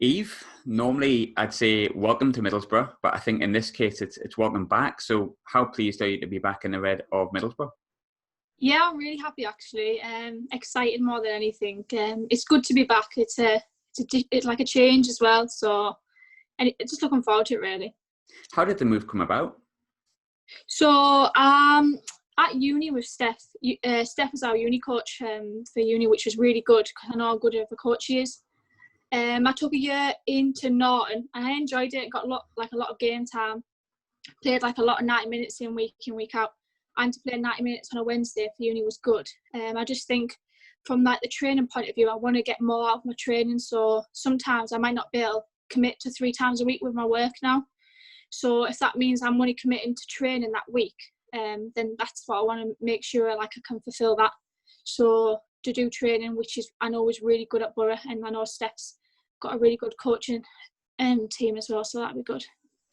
Eve, normally I'd say welcome to Middlesbrough, but I think in this case it's welcome back. So how pleased are you to be back in the red of Middlesbrough? Yeah, I'm really happy actually. Excited more than anything. It's good to be back. It's like a change as well. So, and just looking forward to it really. How did the move come about? So, at uni with Steph. Steph was our uni coach for uni, which was really good because I know how good of a coach she is. I took a year into Norton and I enjoyed it. Got a lot of game time. Played like a lot of 90 minutes in week out. And to play 90 minutes on a Wednesday for uni was good. I just think from like the training point of view, I want to get more out of my training. So sometimes I might not be able to commit to 3 times a week with my work now. So if that means I'm only committing to training that week, then that's what I want to make sure like I can fulfil that. So to do training, which is I know is really good at Borough, and I know Steph's got a really good coaching team as well, so that'd be good.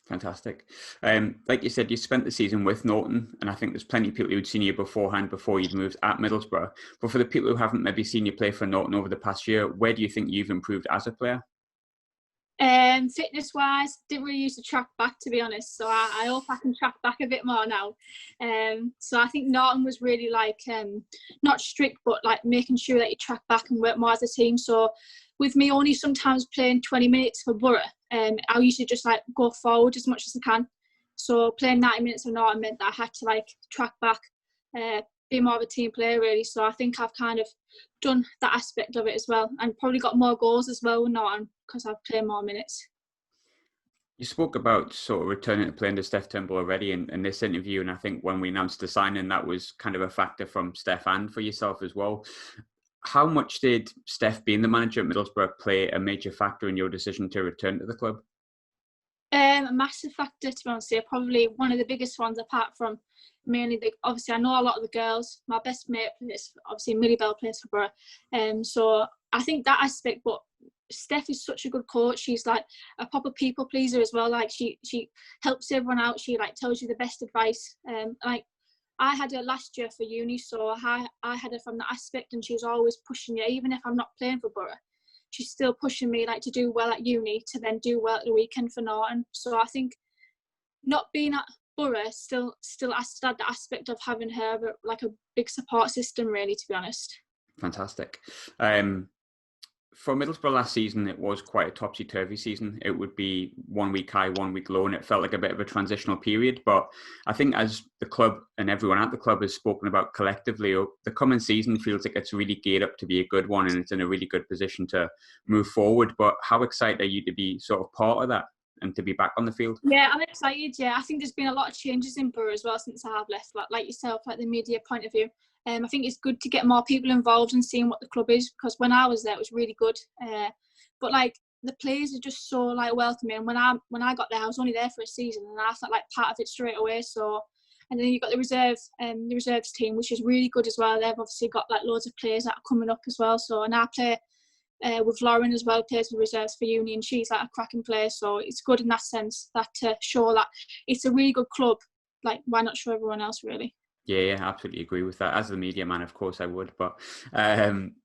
Fantastic. Like you said, you spent the season with Norton, and I think there's plenty of people who'd seen you beforehand before you'd moved at Middlesbrough. But for the people who haven't maybe seen you play for Norton over the past year, where do you think you've improved as a player? Fitness wise, didn't really used to track back, to be honest, so I hope I can track back a bit more now. So I think Norton was really like not strict, but like making sure that you track back and work more as a team. So with me only sometimes playing 20 minutes for Borough, I usually just like go forward as much as I can. So playing 90 minutes for Norton meant that I had to like track back, be more of a team player really. So I think I've kind of done that aspect of it as well, and probably got more goals as well with Norton because I've played more minutes. You spoke about sort of returning to playing to Steph Turnbull already in this interview, and I think when we announced the signing, that was kind of a factor from Steph and for yourself as well. How much did Steph being the manager at Middlesbrough play a major factor in your decision to return to the club? A massive factor, to be honest. Probably one of the biggest ones, apart from mainly obviously I know a lot of the girls. My best mate plays, obviously Millie Bell plays for Borough. So I think that aspect, but Steph is such a good coach. She's like a proper people pleaser as well. Like she helps everyone out. She like tells you the best advice. Like I had her last year for uni, so I had her from that aspect, and she was always pushing you, even if I'm not playing for Borough. She's still pushing me like to do well at uni to then do well at the weekend for Norton. So I think not being at Borough still has that aspect of having her like a big support system really, to be honest. Fantastic. For Middlesbrough last season, it was quite a topsy-turvy season. It would be 1 week high, 1 week low, and it felt like a bit of a transitional period. But I think as the club and everyone at the club has spoken about collectively, the coming season feels like it's really geared up to be a good one, and it's in a really good position to move forward. But how excited are you to be sort of part of that and to be back on the field? Yeah, I'm excited. Yeah, I think there's been a lot of changes in Borough as well since I have left, like yourself, like the media point of view. I think it's good to get more people involved and seeing what the club is, because when I was there, it was really good. But like the players are just so like welcoming. And when I got there, I was only there for a season, and I felt like part of it straight away. So, and then you've got the reserves team, which is really good as well. They've obviously got like loads of players that are coming up as well. So, and I play with Lauren as well, plays with reserves for uni, and she's like a cracking player. So it's good in that sense, that to show that it's a really good club. Like, why not show everyone else really? Yeah, absolutely agree with that. As the media man, of course I would. But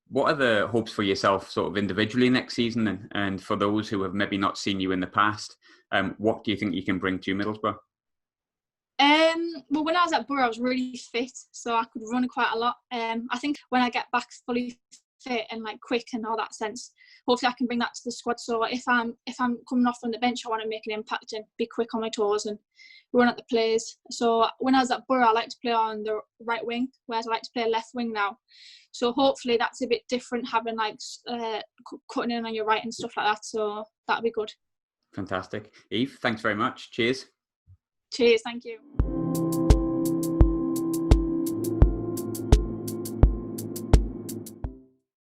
what are the hopes for yourself sort of individually next season? And for those who have maybe not seen you in the past, what do you think you can bring to Middlesbrough? Well, when I was at Borough, I was really fit, so I could run quite a lot. I think when I get back fully fit and like quick and all that sense, hopefully I can bring that to the squad. So if I'm coming off on the bench, I want to make an impact and be quick on my toes and run at the plays. So when I was at Borough, I like to play on the right wing, whereas I like to play left wing now. So hopefully that's a bit different, having like cutting in on your right and stuff like that. So that'll be good. Fantastic. Eve, thanks very much. Cheers. Cheers, thank you.